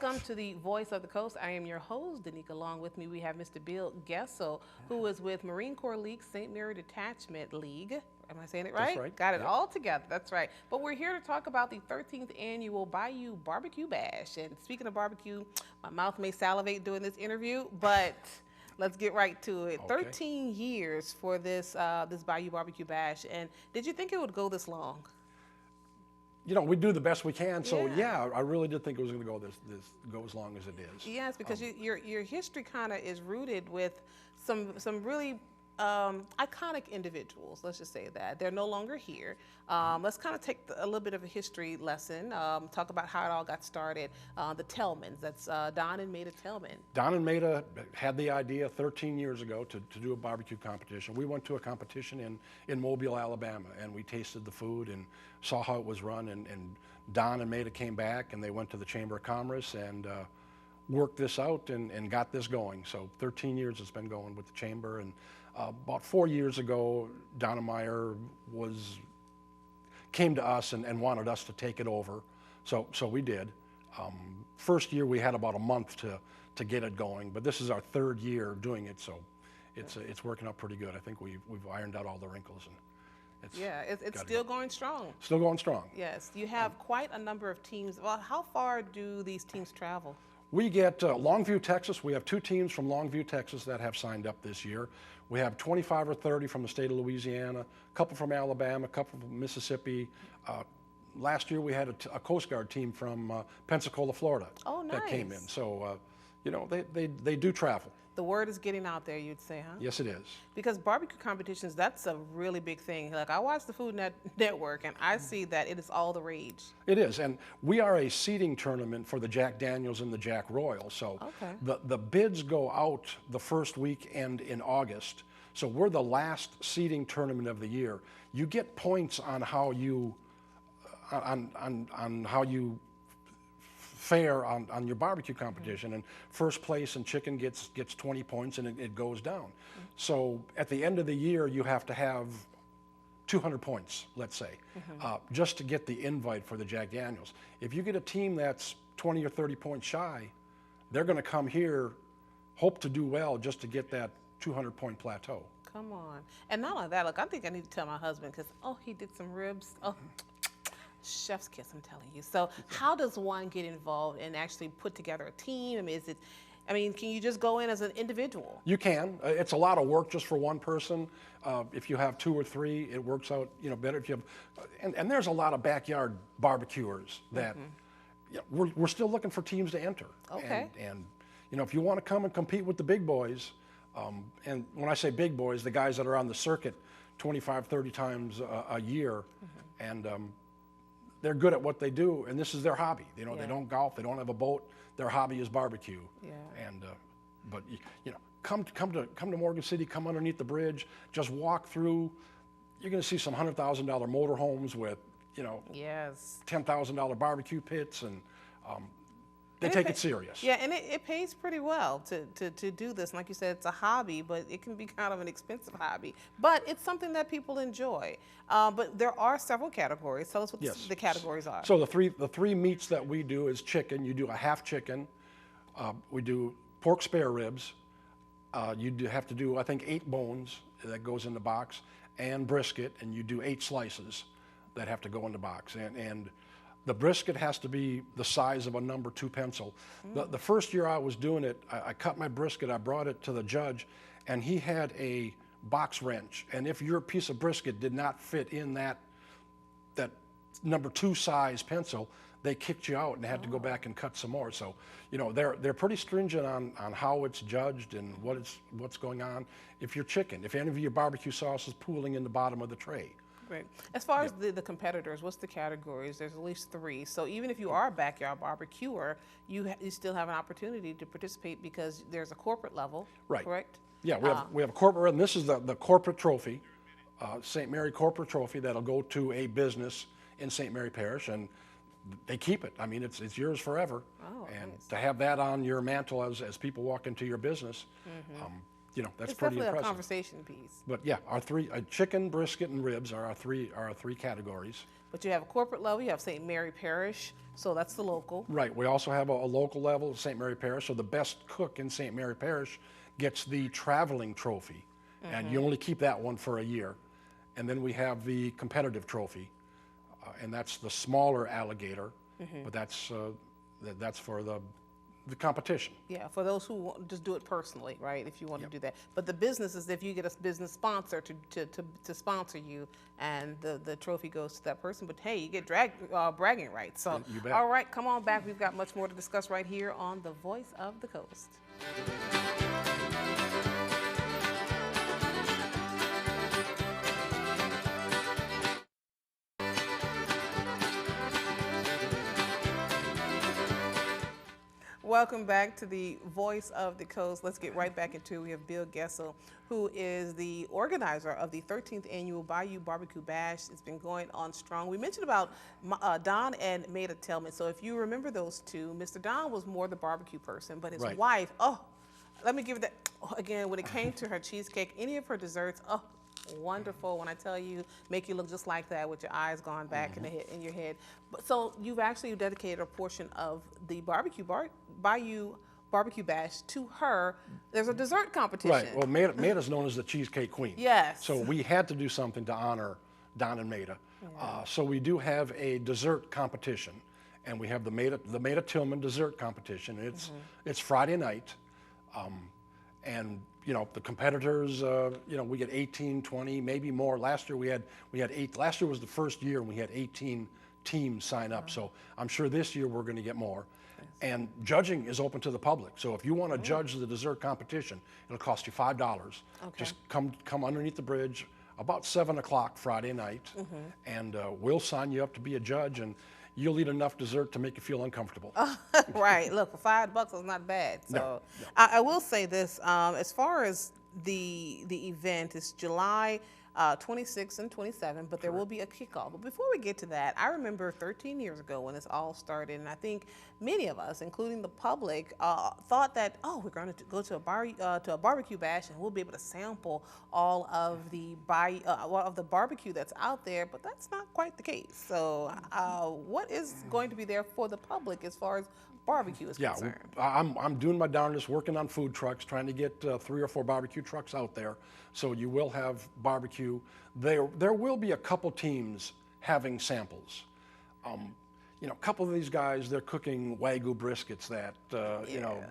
Welcome to the Voice of the Coast. I am your host, Danica. Along with me, we have Mr. Bill Goessl, who is with Marine Corps League, St. Mary Detachment League. Am I saying it right? That's right. Got it all together. That's right. But we're here to talk about the 13th annual Bayou BBQ Bash. And speaking of barbecue, my mouth may salivate doing this interview, but let's get right to it. Okay. 13 years for this this Bayou BBQ Bash. And did you think it would go this long? You know, we do the best we can. So Yeah. yeah, I really did think it was going to go go as long as it is. Yes, because your history kind of is rooted with some really iconic individuals. Let's just say that they're no longer here. Let's kind of take a little bit of a history lesson. Talk about how it all got started. The Tellmans. That's Don and Maida Tellman. Don and Maida had the idea 13 years ago to do a barbecue competition. We went to a competition in Mobile, Alabama, and we tasted the food and saw how it was run. And Don and Maida came back and they went to the Chamber of Commerce and worked this out and got this going. So 13 years it's been going with the Chamber. And about 4 years ago, Donna Meyer came to us and wanted us to take it over. So we did. First year we had about a month to get it going, but this is our third year doing it, so it's working out pretty good. I think we've ironed out all the wrinkles, and it's still going strong. Still going strong. Yes, you have quite a number of teams. Well, how far do these teams travel? We get Longview, Texas. We have 2 teams from Longview, Texas that have signed up this year. We have 25 or 30 from the state of Louisiana, a couple from Alabama, a couple from Mississippi. Last year we had a Coast Guard team from Pensacola, Florida. Oh, nice. That came in. So, you know, they do travel. The word is getting out there, you'd say, huh? Yes, it is. Because barbecue competitions, that's a really big thing. Like, I watch the Food Network, and I see that it is all the rage. It is, and we are a seeding tournament for the Jack Daniels and the Jack Royal. So the bids go out the first weekend in August. So we're the last seeding tournament of the year. You get points on how you how you fare on your barbecue competition, and first place in chicken gets 20 points, and it goes down. So at the end of the year, you have to have 200 points, let's say, just to get the invite for the Jack Daniels. If you get a team that's 20 or 30 points shy, they're going to come here, hope to do well just to get that 200-point plateau. Come on. And not only that, look, I think I need to tell my husband, because, he did some ribs. Oh, chef's kiss, I'm telling you. So how does one get involved and actually put together a team? I mean, can you just go in as an individual? You can. It's a lot of work just for one person. If you have 2 or 3, it works out, you know, better. If you have, and there's a lot of backyard barbecuers that we're still looking for teams to enter. Okay. And you know, if you want to come and compete with the big boys, and when I say big boys, the guys that are on the circuit 25, 30 times a year, and they're good at what they do, and this is their hobby. You know, they don't golf, they don't have a boat. Their hobby is barbecue. Yeah. And but you know, come to Morgan City, come underneath the bridge, just walk through. You're going to see some $100,000 motorhomes with, you know, $10,000 barbecue pits, and they take it serious. Yeah, and it pays pretty well to do this. And like you said, it's a hobby, but it can be kind of an expensive hobby. But it's something that people enjoy. But there are several categories. Tell us what the categories are. So the three meats that we do is chicken. You do a half chicken. We do pork spare ribs. You have to do, I think, 8 bones that goes in the box, and brisket, and you do 8 slices that have to go in the box. And the brisket has to be the size of a number 2 pencil. The first year I was doing it, I cut my brisket, I brought it to the judge, and he had a box wrench. And if your piece of brisket did not fit in that number 2 size pencil, they kicked you out and had to go back and cut some more. So, you know, they're pretty stringent on how it's judged and what's going on. If you're chicken, if any of your barbecue sauce is pooling in the bottom of the tray. Great. As far as the competitors, what's the categories? There's at least 3. So even if you are a backyard barbecuer, you still have an opportunity to participate because there's a corporate level, correct? Yeah, we have a corporate, and this is the corporate trophy, St. Mary corporate trophy that'll go to a business in St. Mary Parish, and they keep it. I mean, it's yours forever. Oh, and nice. to have that on your mantle as people walk into your business, you know, that's it's pretty definitely impressive. A conversation piece. But yeah, our 3 chicken, brisket, and ribs are our three categories. But you have a corporate level, you have St. Mary Parish, so that's the local. Right. We also have a local level, St. Mary Parish. So the best cook in St. Mary Parish gets the traveling trophy, and you only keep that one for a year. And then we have the competitive trophy, and that's the smaller alligator, but that's for the competition. Yeah, for those who just do it personally, right? If you want to do that, but the business is if you get a business sponsor to sponsor you, and the trophy goes to that person. But hey, you get bragging rights. So, You bet. all right, come on back. We've got much more to discuss right here on the Voice of the Coast. Welcome back to the Voice of the Coast. Let's get right back into it. We have Bill Goessl, who is the organizer of the 13th annual Bayou BBQ Bash. It's been going on strong. We mentioned about Don and Maida Tillman. So if you remember those two, Mr. Don was more the barbecue person, but his Right. wife, oh, let me give it that again. When it came to her cheesecake, any of her desserts, oh, wonderful. When I tell you, make you look just like that with your eyes gone back in your head. But so you've actually dedicated a portion of the Bayou BBQ Bash to her. There's a dessert competition. Right. Well, Maida's known as the Cheesecake Queen. Yes. So we had to do something to honor Don and Maida. So we do have a dessert competition, and we have the Maida Tillman dessert competition. It's Friday night, and you know the competitors. You know we get 18, 20, maybe more. Last year we had 8. Last year was the first year and we had 18 teams sign up. So I'm sure this year we're going to get more. And judging is open to the public. So if you want to judge the dessert competition, it'll cost you $5. Okay. Just come underneath the bridge about 7 o'clock Friday night, and we'll sign you up to be a judge, and you'll eat enough dessert to make you feel uncomfortable. Right. Look, for $5 is not bad. So No. I will say this: as far as the event, it's July 26 and 27, but there will be a kickoff. But before we get to that, I remember 13 years ago when this all started, and I think many of us, including the public, thought that, oh, we're going to go to a barbecue bash and we'll be able to sample all of the barbecue that's out there, but that's not quite the case. So what is going to be there for the public as far as barbecue is concerned? I'm doing my darndest, working on food trucks, trying to get 3 or 4 barbecue trucks out there. So you will have barbecue. There will be a couple teams having samples. You know, a couple of these guys, they're cooking Wagyu briskets that, you know,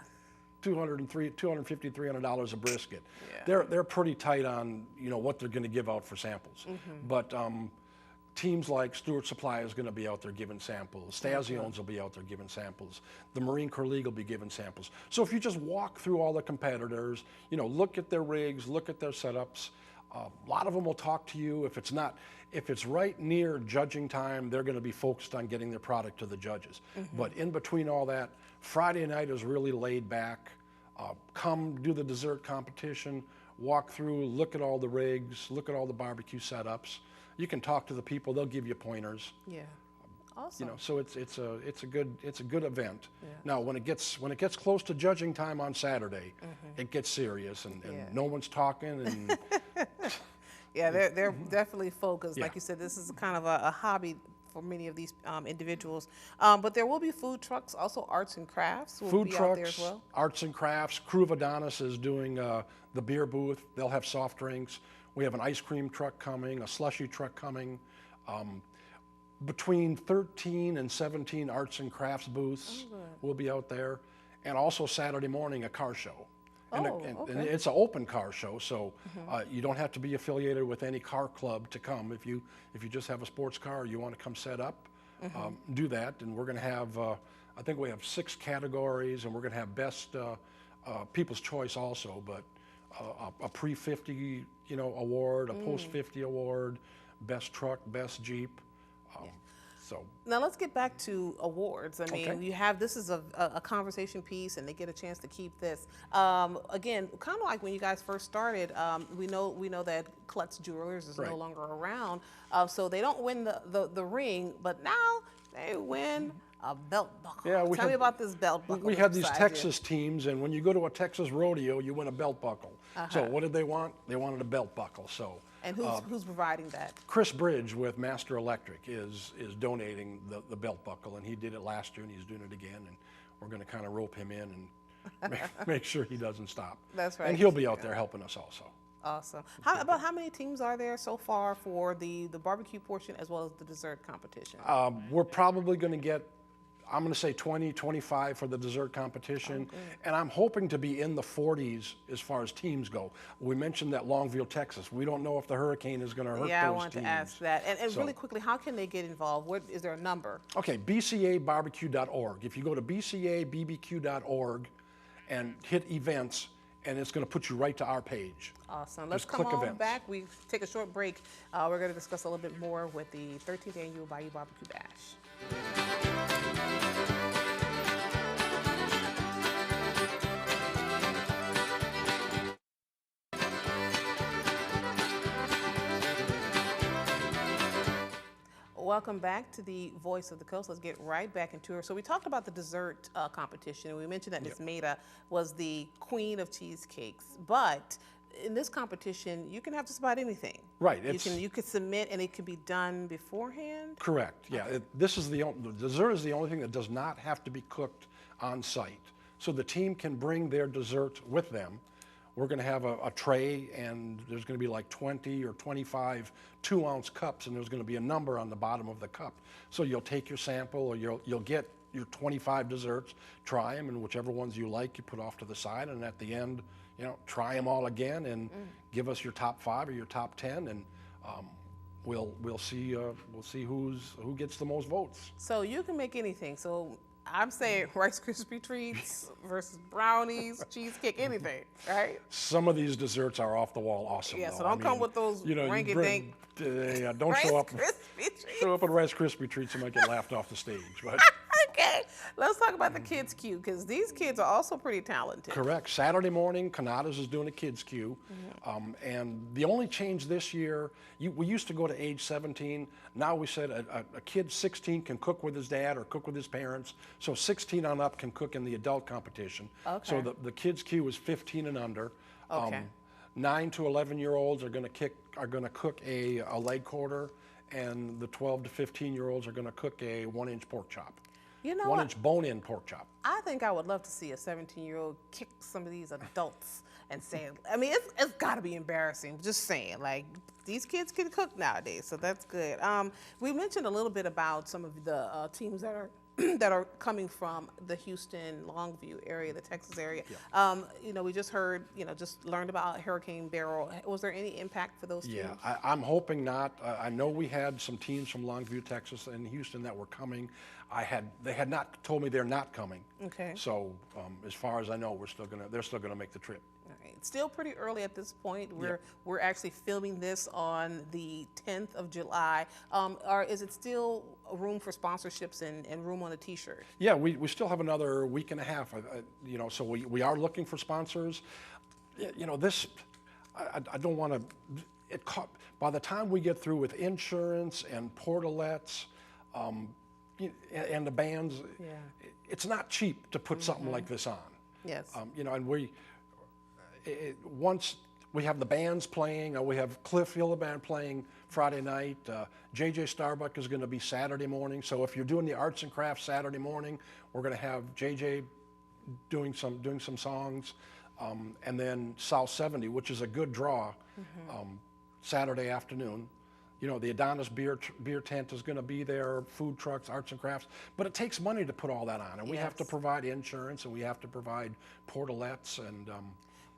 $250, $300 a brisket. Yeah. They're pretty tight on, you know, what they're going to give out for samples. But teams like Stewart Supply is going to be out there giving samples. Stazione's will be out there giving samples. The Marine Corps League will be giving samples. So if you just walk through all the competitors, you know, look at their rigs, look at their setups. A lot of them will talk to you. If it's right near judging time, they're going to be focused on getting their product to the judges. But in between all that, Friday night is really laid back. Come do the dessert competition, walk through, look at all the rigs, look at all the barbecue setups. You can talk to the people; they'll give you pointers. Yeah, awesome. You know, so it's a good event. Yeah. Now, when it gets close to judging time on Saturday, it gets serious, and no one's talking. And yeah, they're definitely focused. Yeah. Like you said, this is kind of a hobby for many of these individuals. But there will be food trucks, also arts and crafts will be out there as well. Arts and crafts. Crew of Adonis is doing the beer booth. They'll have soft drinks. We have an ice cream truck coming, a slushy truck coming. Between 13 and 17 arts and crafts booths will be out there. And also Saturday morning, a car show. And it's an open car show, so you don't have to be affiliated with any car club to come. If you just have a sports car, you want to come set up, do that. And we're going to have, I think we have 6 categories, and we're going to have best People's Choice also, but a pre-50, you know, award, a post-50 award, best truck, best Jeep. So now let's get back to awards. I mean, you have, this is a conversation piece, and they get a chance to keep this. Again, kind of like when you guys first started, we know that Klutz Jewelers is no longer around, so they don't win the ring, but now they win a belt buckle. Yeah, Tell me about this belt buckle. We had these beside Texas teams, and when you go to a Texas rodeo, you win a belt buckle. So what did they want? They wanted a belt buckle. So And who's providing that? Chris Bridge with Master Electric is donating the belt buckle, and he did it last year, and he's doing it again, and we're going to kind of rope him in and make sure he doesn't stop. That's right. And he'll be out there helping us also. Awesome. How many teams are there so far for the barbecue portion as well as the dessert competition? We're probably going to get, I'm going to say 20, 25 for the dessert competition, and I'm hoping to be in the 40s as far as teams go. We mentioned that Longview, Texas. We don't know if the hurricane is going to hurt those teams. Yeah, I wanted to ask that. And really quickly, how can they get involved? Is there a number? Okay, bcabarbecue.org. If you go to bcabbq.org and hit events, and it's going to put you right to our page. Awesome. Let's Just come click on events. back. We take a short break. We're going to discuss a little bit more with the 13th annual Bayou BBQ Bash. Welcome back to the Voice of the Coast. Let's get right back into it. So we talked about the dessert competition, and we mentioned that Miss Maida was the queen of cheesecakes. But in this competition, you can have just about anything. Right. You can submit, and it can be done beforehand. Correct. Yeah. The dessert is the only thing that does not have to be cooked on site. So the team can bring their dessert with them. We're going to have a tray, and there's going to be like 20 or 25 2-ounce cups, and there's going to be a number on the bottom of the cup. So you'll take your sample, or you'll get your 25 desserts, try them, and whichever ones you like, you put off to the side, and at the end, try them all again, and give us your top 5 or your top 10, and we'll see who gets the most votes. So you can make anything. So I'm saying Rice Krispie treats versus brownies, cheesecake, anything, right? Some of these desserts are off the wall awesome. Yeah, though. so don't come with those rinky-dink. Don't Rice show up. Krispie treats. Show up with Rice Krispie treats, you might get laughed off the stage. But Okay, let's talk about the Kids Queue, because these kids are also pretty talented. correct. Saturday morning, Canada's is doing a kids queue, and the only change this year, we used to go to age 17. Now we said a kid 16 can cook with his dad or cook with his parents. So 16 on up can cook in the adult competition. Okay. So the kids queue is 15 and under. Okay. 9 to 11-year-olds are going to cook a leg quarter, and the 12 to 15-year-olds are going to cook a 1-inch pork chop. You know 1-inch bone-in pork chop. I think I would love to see a 17-year-old kick some of these adults and say, I mean, it's got to be embarrassing. Just saying, like, these kids can cook nowadays, so that's good. We mentioned a little bit about some of the teams that are that are coming from the Houston, Longview area, the Texas area. Yeah. We just heard, just learned about Hurricane Beryl. Was there any impact for those teams? Yeah, I'm hoping not. I know we had some teams from Longview, Texas, and Houston that were coming. They had not told me they're not coming. Okay. So as far as I know, they're still gonna make the trip. All right. It's still pretty early at this point. We're actually filming this on the 10th of July. Is it still room for sponsorships and room on a T-shirt? Yeah, we still have another week and a half. So we are looking for sponsors. This I don't want to. By the time we get through with insurance and portalettes, and the bands, it's not cheap to put something like this on. Yes. And once we have the bands playing, we have Cliff Hilleband playing Friday night. JJ Starbuck is going to be Saturday morning. So if you're doing the arts and crafts Saturday morning, we're going to have JJ doing some songs, and then South 70, which is a good draw, Saturday afternoon. The Adonis beer tent is going to be there, food trucks, arts and crafts. But it takes money to put all that on, and we have to provide insurance, and we have to provide portalettes, and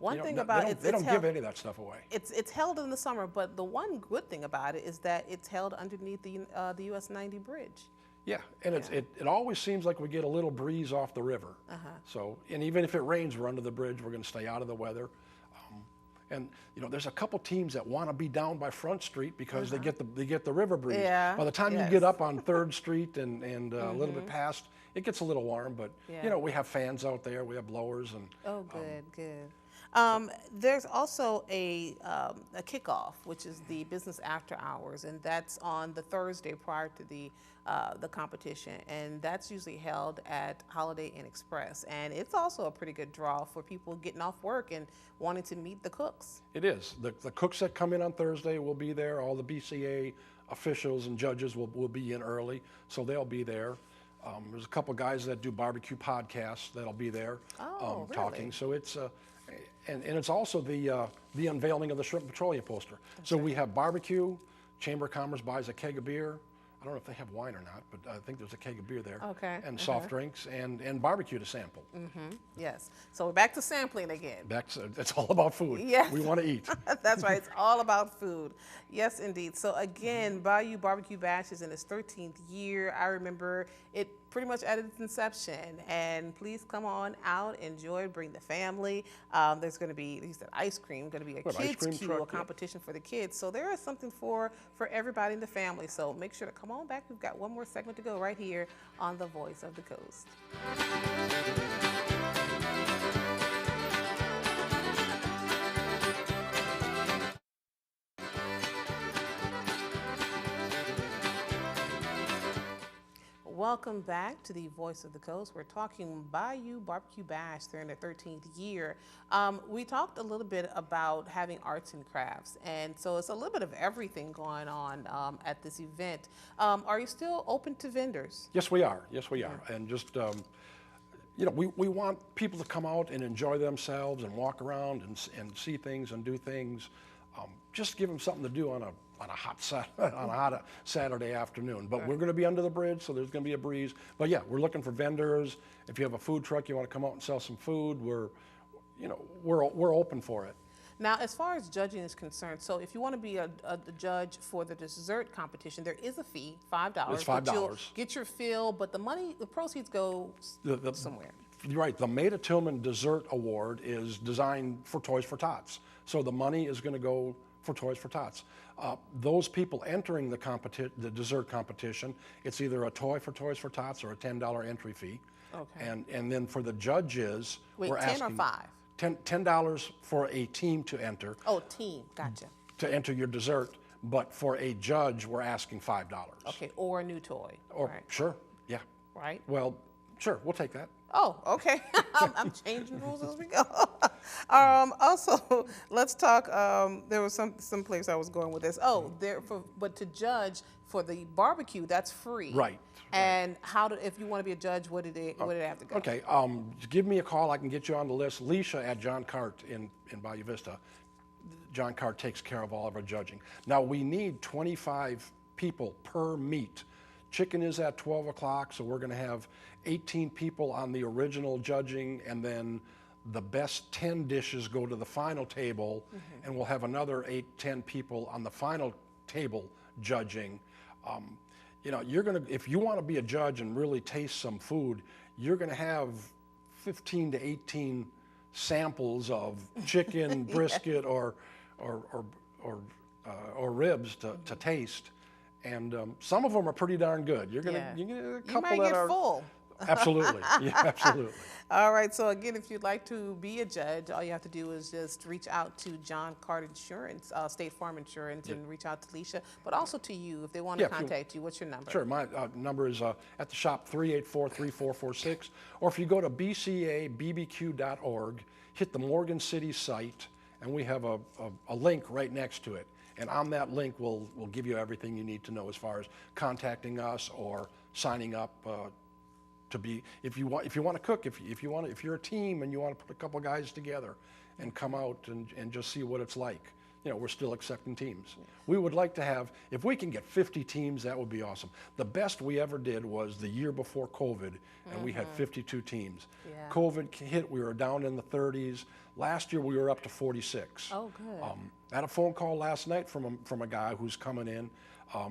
one thing about it, they don't give any of that stuff away. It's held in the summer, but the one good thing about it is that it's held underneath the US 90 bridge. Yeah, and it always seems like we get a little breeze off the river. So, and even if it rains, we're under the bridge. We're going to stay out of the weather. And there's a couple teams that want to be down by Front Street because they get the river breeze. Yeah. By the time you get up on 3rd Street and a little bit past, it gets a little warm. But we have fans out there. We have blowers and. Oh, good, good. There's also a kickoff, which is the business after hours, and that's on the Thursday prior to the competition, and that's usually held at Holiday Inn Express, and it's also a pretty good draw for people getting off work and wanting to meet the cooks. It is. The cooks that come in on Thursday will be there. All the BCA officials and judges will be in early, so they'll be there. There's a couple guys that do barbecue podcasts that'll be there Oh, really? talking. So it's and it's also the unveiling of the Shrimp Petroleum poster. So we have barbecue. Chamber of Commerce buys a keg of beer. I don't know if they have wine or not, but I think there's a keg of beer there. Okay. And soft drinks and barbecue to sample. Yes. So we're back to sampling again. It's all about food. Yes. We want to eat. That's right. It's all about food. Yes, indeed. So again, Bayou BBQ Bash is in its 13th year. I remember it pretty much at its inception. And please come on out, enjoy, bring the family. There's going to be, he said, ice cream. Going to be a kids' queue, a competition for the kids. So there is something for everybody in the family. So make sure to come on back. We've got one more segment to go right here on The Voice of the Coast. Welcome back to the Voice of the Coast. We're talking Bayou BBQ Bash. They're in their 13th year. We talked a little bit about having arts and crafts, and so it's a little bit of everything going on at this event. Are you still open to vendors? Yes, we are. Yes, we are. And just, you know, we want people to come out and enjoy themselves and walk around and see things and do things. Just give them something to do on a hot Saturday afternoon. But we're going to be under the bridge, so there's going to be a breeze. But yeah, we're looking for vendors. If you have a food truck, you want to come out and sell some food, we're open for it. Now, as far as judging is concerned, so if you want to be a judge for the dessert competition, there is a fee, $5. It's $5. You'll get your fill, but the proceeds go somewhere. You're right. The Maida Tillman Dessert Award is designed for Toys for Tots. So the money is going to go for Toys for Tots. Those people entering the dessert competition, it's either a toy for Toys for Tots or a $10 entry fee. Okay. And then for the judges, Wait, we're 10 asking or 5? $10 for a team to enter. Oh, team, gotcha. To enter your dessert, but for a judge, we're asking $5. Okay, or a new toy. Or right. Sure, yeah. Right. Well, sure, we'll take that. Oh, okay. I'm changing rules as we go. Also, let's talk. There was some place I was going with this. Oh, but to judge for the barbecue, that's free. Right. And if you want to be a judge, what did it have to go? Okay. Give me a call. I can get you on the list. Leisha at John Cart in Bayou Vista. John Cart takes care of all of our judging. Now we need 25 people per meet. Chicken is at 12 o'clock, so we're going to have 18 people on the original judging, and then the best 10 dishes go to the final table, and we'll have another 10 people on the final table judging. You know, if you want to be a judge and really taste some food, you're going to have 15 to 18 samples of chicken, brisket, or ribs to taste. And some of them are pretty darn good. You get a couple you might get full. Absolutely, yeah, absolutely. All right, so again, if you'd like to be a judge, all you have to do is just reach out to John Cart Insurance, State Farm Insurance, and reach out to Leisha, but also to you if they want to contact you. What's your number? Sure, my number is at the shop 384-3446, or if you go to bcabbq.org, hit the Morgan City site, and we have a link right next to it. And on that link, we'll give you everything you need to know as far as contacting us or signing up to be. If you want to cook, if you're a team and you want to put a couple guys together and come out and just see what it's like. You know, we're still accepting teams. We would like to have, if we can get 50 teams, that would be awesome. The best we ever did was the year before COVID, and we had 52 teams. Yeah. COVID hit, we were down in the 30s. Last year we were up to 46. Oh, good. I had a phone call last night from a guy who's coming in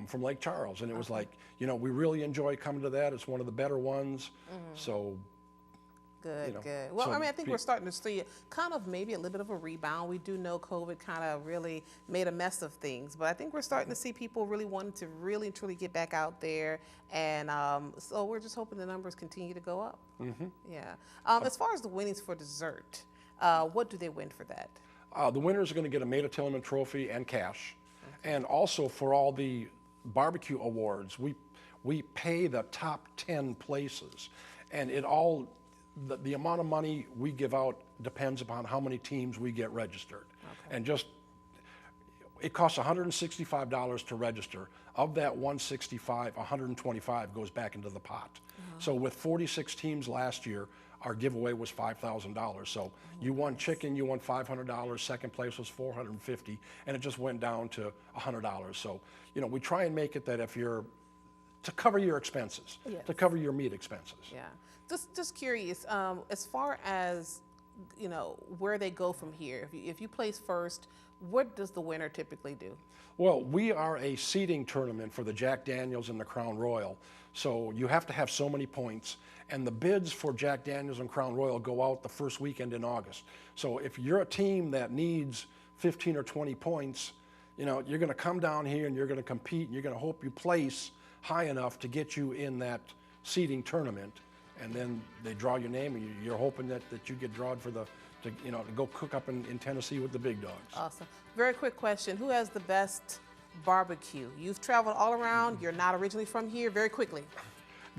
from Lake Charles, and it was like, you know, we really enjoy coming to that. It's one of the better ones. So. Good, good. Well, I mean, I think we're starting to see kind of maybe a little bit of a rebound. We do know COVID kind of really made a mess of things, but I think we're starting to see people really wanting to really truly get back out there, and so we're just hoping the numbers continue to go up. Yeah. As far as the winnings for dessert, What do they win for that? The winners are going to get a Maida Tillman trophy and cash. And also for all the barbecue awards, we pay the top 10 places. And the amount of money we give out depends upon how many teams we get registered. And it costs $165 to register. Of that 165, 125 goes back into the pot. So with 46 teams last year, our giveaway was $5,000. So you won chicken, you won $500. Second place was $450, and it just went down to $100. So we try and make it that to cover your expenses, to cover your meat expenses. Yeah. Just curious, as far as where they go from here. If you place first, what does the winner typically do? Well, we are a seeding tournament for the Jack Daniels and the Crown Royal. So you have to have so many points. And the bids for Jack Daniels and Crown Royal go out the first weekend in August. So if you're a team that needs 15 or 20 points, you're going to come down here and you're going to compete and you're going to hope you place high enough to get you in that seeding tournament. And then they draw your name and you're hoping that you get drawn to go cook up in Tennessee with the big dogs. Awesome. Very quick question. Who has the best barbecue? You've traveled all around. You're not originally from here. Very quickly.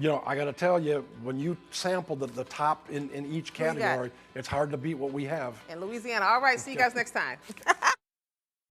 I got to tell you, when you sample the top in each category, it's hard to beat what we have. In Louisiana. All right. See you guys next time.